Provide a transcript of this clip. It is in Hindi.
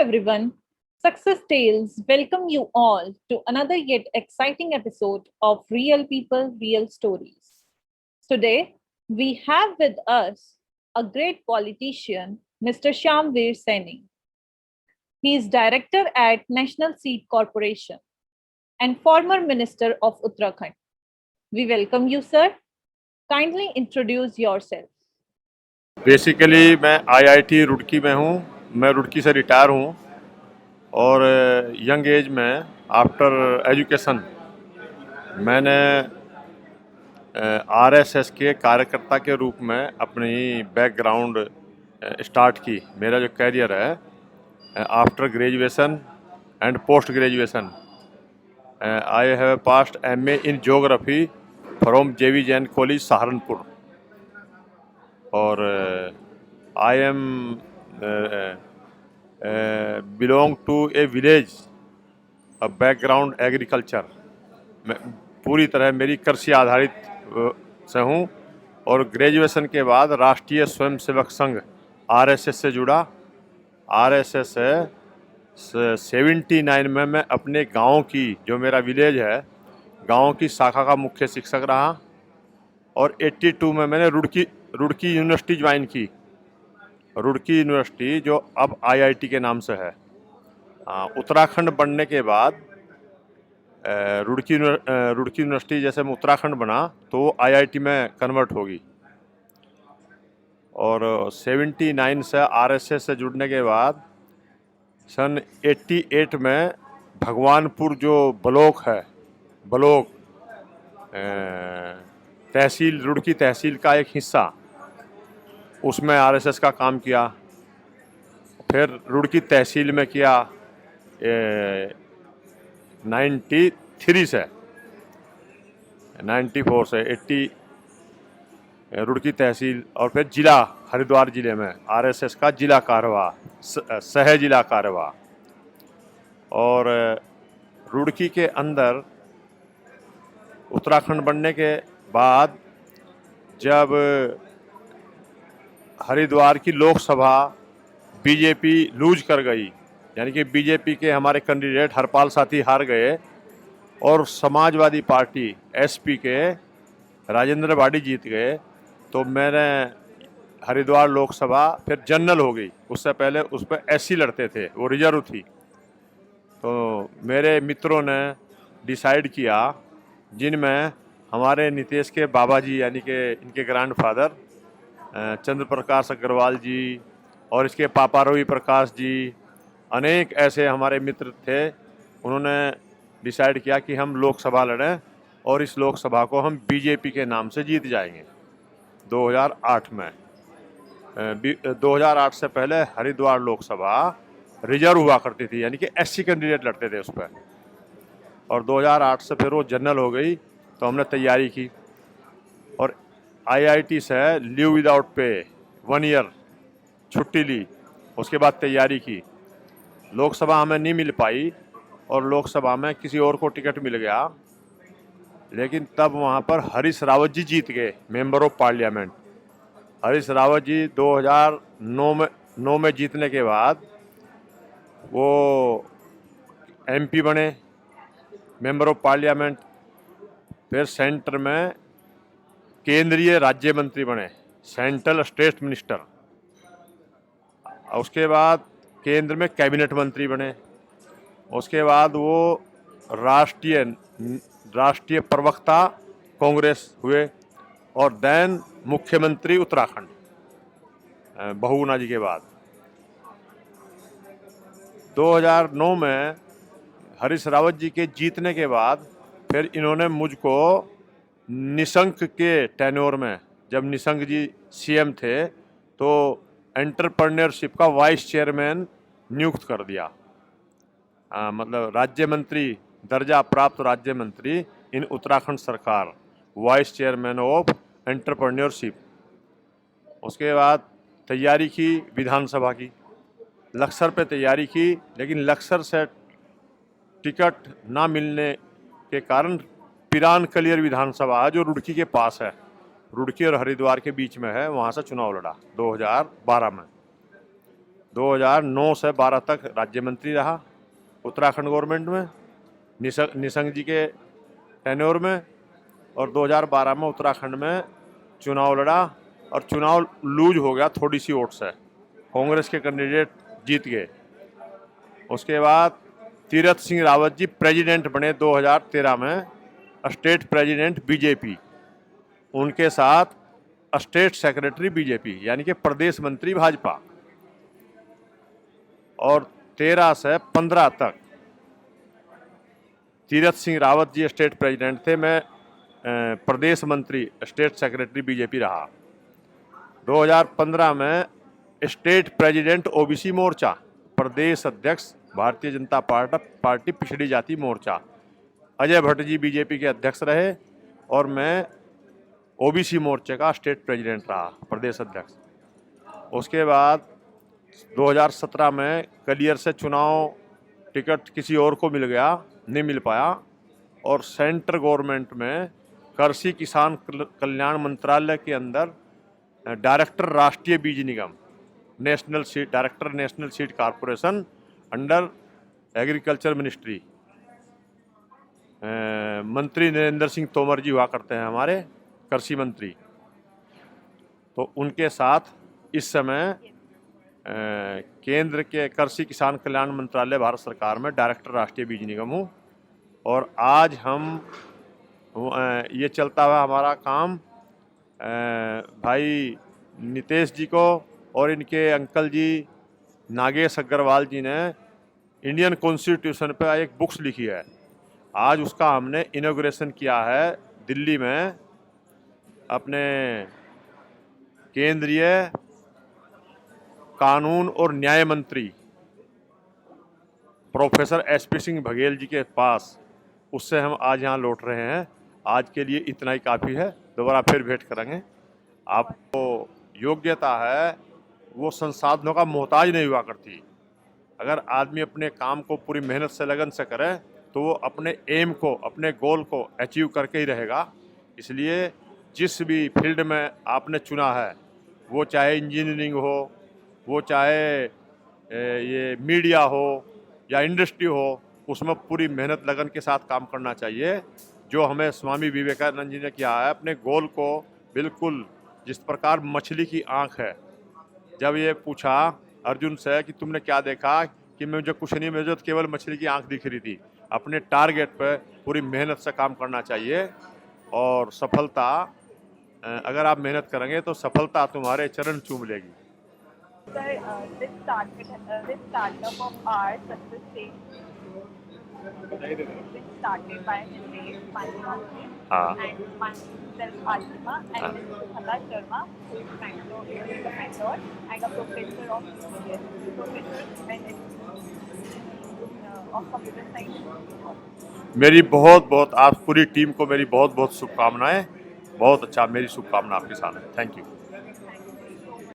everyone. Success Tales welcome you all to another yet exciting episode of Real People, Real Stories. Today, we have with us a great politician, Mr. Shamveer Saini. He is director at National Seed Corporation and former minister of Uttarakhand. We welcome you, sir. Kindly introduce yourself. Basically मैं आईआईटी रुड़की में हूँ। मैं रुड़की से रिटायर हूँ और यंग एज में आफ्टर एजुकेशन मैंने आरएसएस के कार्यकर्ता के रूप में अपनी बैकग्राउंड स्टार्ट की। मेरा जो कैरियर है after graduation and post graduation I have passed MA in geography from JV Jain college Saharanpur और I am belong to a village a background agriculture. मैं पूरी तरह मेरी कृषि आधारित से हूँ और ग्रेजुएशन के बाद राष्ट्रीय स्वयंसेवक संघ आरएसएस से जुड़ा। आरएसएस से 79 में मैं अपने गांव की, जो मेरा विलेज है, गांव की शाखा का मुख्य शिक्षक रहा और 82 में मैंने रुड़की यूनिवर्सिटी ज्वाइन की। रुड़की यूनिवर्सिटी जो अब आईआईटी के नाम से है। उत्तराखंड बनने के बाद रुड़की यूनिवर्सिटी जैसे में उत्तराखंड बना तो आईआईटी में कन्वर्ट होगी और 79 से आरएसएस से जुड़ने के बाद सन 88 में भगवानपुर जो ब्लॉक है, तहसील, रुड़की तहसील का एक हिस्सा, उसमें आरएसएस का काम किया। फिर रुड़की तहसील में किया 93 से 94 से 80 रुड़की तहसील और फिर जिला हरिद्वार जिले में आरएसएस का जिला कार्यवाह, सह जिला कार्यवाह। और रुड़की के अंदर उत्तराखंड बनने के बाद जब हरिद्वार की लोकसभा बीजेपी लूज कर गई, यानी कि बीजेपी के हमारे कैंडिडेट हरपाल साथी हार गए और समाजवादी पार्टी एसपी के राजेंद्र बाड़ी जीत गए, तो मैंने हरिद्वार लोकसभा फिर जनरल हो गई। उससे पहले उस पर एससी लड़ते थे, वो रिजर्व थी। तो मेरे मित्रों ने डिसाइड किया, जिनमें हमारे नीतीश के बाबा जी यानी कि इनके ग्रैंडफादर चंद्र प्रकाश अग्रवाल जी और इसके पापा रवि प्रकाश जी, अनेक ऐसे हमारे मित्र थे। उन्होंने डिसाइड किया कि हम लोकसभा लड़ें और इस लोकसभा को हम बीजेपी के नाम से जीत जाएंगे 2008 में। 2008 से पहले हरिद्वार लोकसभा रिजर्व हुआ करती थी, यानी कि एससी कैंडिडेट लड़ते थे उस पर, और 2008 से फिर वो जनरल हो गई। तो हमने तैयारी की और आईआईटी से लीव विदाउट पे 1 ईयर छुट्टी ली। उसके बाद तैयारी की। लोकसभा हमें नहीं मिल पाई और लोकसभा में किसी और को टिकट मिल गया, लेकिन तब वहाँ पर हरीश रावत जी जीत गए, member of parliament. Harish Rawat ji 2009 में जीतने के बाद वो एमपी बने, मेंबर ऑफ पार्लियामेंट। फिर सेंटर में केंद्रीय राज्य मंत्री बने, सेंट्रल स्टेट मिनिस्टर। उसके बाद केंद्र में कैबिनेट मंत्री बने। उसके बाद वो राष्ट्रीय प्रवक्ता कांग्रेस हुए और देन मुख्यमंत्री उत्तराखंड बहुगुणा जी के बाद। 2009 में हरीश रावत जी के जीतने के बाद फिर इन्होंने मुझको निशंक के टेन्योर में, जब निशंक जी सीएम थे, तो एंटरप्रेन्योरशिप का वाइस चेयरमैन नियुक्त कर दिया। मतलब राज्य मंत्री, दर्जा प्राप्त राज्य मंत्री इन उत्तराखंड सरकार, वाइस चेयरमैन ऑफ एंटरप्रेन्योरशिप। उसके बाद तैयारी की विधानसभा की, लक्सर पे तैयारी की, लेकिन लक्सर से टिकट ना मिलने के कारण पिरान कलियर विधानसभा जो रुड़की के पास है, रुड़की और हरिद्वार के बीच में है, वहाँ से चुनाव लड़ा 2012 में। 2009 से 12 तक राज्य मंत्री रहा उत्तराखंड गवर्नमेंट में निशंक जी के टेन्योर में, और 2012 में उत्तराखंड में चुनाव लड़ा और चुनाव लूज हो गया थोड़ी सी वोट से, कांग्रेस के कैंडिडेट जीत गए। उसके बाद तीरथ सिंह रावत जी प्रेसिडेंट बने 2013 में, स्टेट प्रेसिडेंट बीजेपी, उनके साथ स्टेट सेक्रेटरी बीजेपी यानी कि प्रदेश मंत्री भाजपा। और 13 से 15 तक तीरथ सिंह रावत जी स्टेट प्रेसिडेंट थे, मैं प्रदेश मंत्री स्टेट सेक्रेटरी बीजेपी रहा। 2015 में स्टेट प्रेसिडेंट ओबीसी मोर्चा, प्रदेश अध्यक्ष भारतीय जनता पार्टी पिछड़ी जाति मोर्चा, अजय भट्ट जी बीजेपी के अध्यक्ष रहे और मैं ओबीसी मोर्चे का स्टेट प्रेसिडेंट रहा, प्रदेश अध्यक्ष। उसके बाद 2017 में कलियर से चुनाव टिकट किसी और को मिल गया, नहीं मिल पाया, और सेंट्रल गवर्नमेंट में कृषि किसान कल्याण मंत्रालय के अंदर डायरेक्टर राष्ट्रीय बीज निगम, national seed director national seed corporation under agriculture ministry, मंत्री नरेंद्र सिंह तोमर जी हुआ करते हैं हमारे कृषि मंत्री। तो उनके साथ इस समय केंद्र के कृषि किसान कल्याण मंत्रालय भारत सरकार में डायरेक्टर राष्ट्रीय बीज निगम हूँ। और आज हम ये चलता हुआ हमारा काम भाई नितेश जी को और इनके अंकल जी नागेश अग्रवाल जी ने इंडियन कॉन्स्टिट्यूशन पे एक बुक्स लिखी है, आज उसका हमने इनॉग्रेशन किया है दिल्ली में। अपने केंद्रीय कानून और न्याय मंत्री प्रोफेसर एसपी सिंह बघेल जी के पास, उससे हम आज यहाँ लौट रहे हैं। आज के लिए इतना ही काफ़ी है, दोबारा फिर भेंट करेंगे। आपको योग्यता है वो संसाधनों का मोहताज नहीं हुआ करती। अगर आदमी अपने काम को पूरी मेहनत से लगन से करे तो वो अपने एम को, अपने गोल को अचीव करके ही रहेगा। इसलिए जिस भी फील्ड में आपने चुना है, वो चाहे इंजीनियरिंग हो, वो चाहे ये मीडिया हो या इंडस्ट्री हो, उसमें पूरी मेहनत लगन के साथ काम करना चाहिए। जो हमें स्वामी विवेकानंद जी ने किया है, अपने गोल को बिल्कुल, जिस प्रकार मछली की आँख है, जब ये पूछा अर्जुन से कि तुमने क्या देखा, कि मुझे कुछ नहीं, मुझे तो केवल मछली की आँख दिख रही थी। अपने टारगेट पर पूरी मेहनत से काम करना चाहिए और सफलता, अगर आप मेहनत करेंगे तो सफलता तुम्हारे चरण चूम लेगी। Sir, this startup of ours, Success Sales, which started by Nitesh, my company, and myself Ashima, and Mr. Bhala Sharma, who is a mentor and a professor of computer science. मेरी बहुत आप पूरी टीम को मेरी बहुत शुभकामनाएं। बहुत अच्छा, मेरी शुभकामना आपके साथ है। Thank you.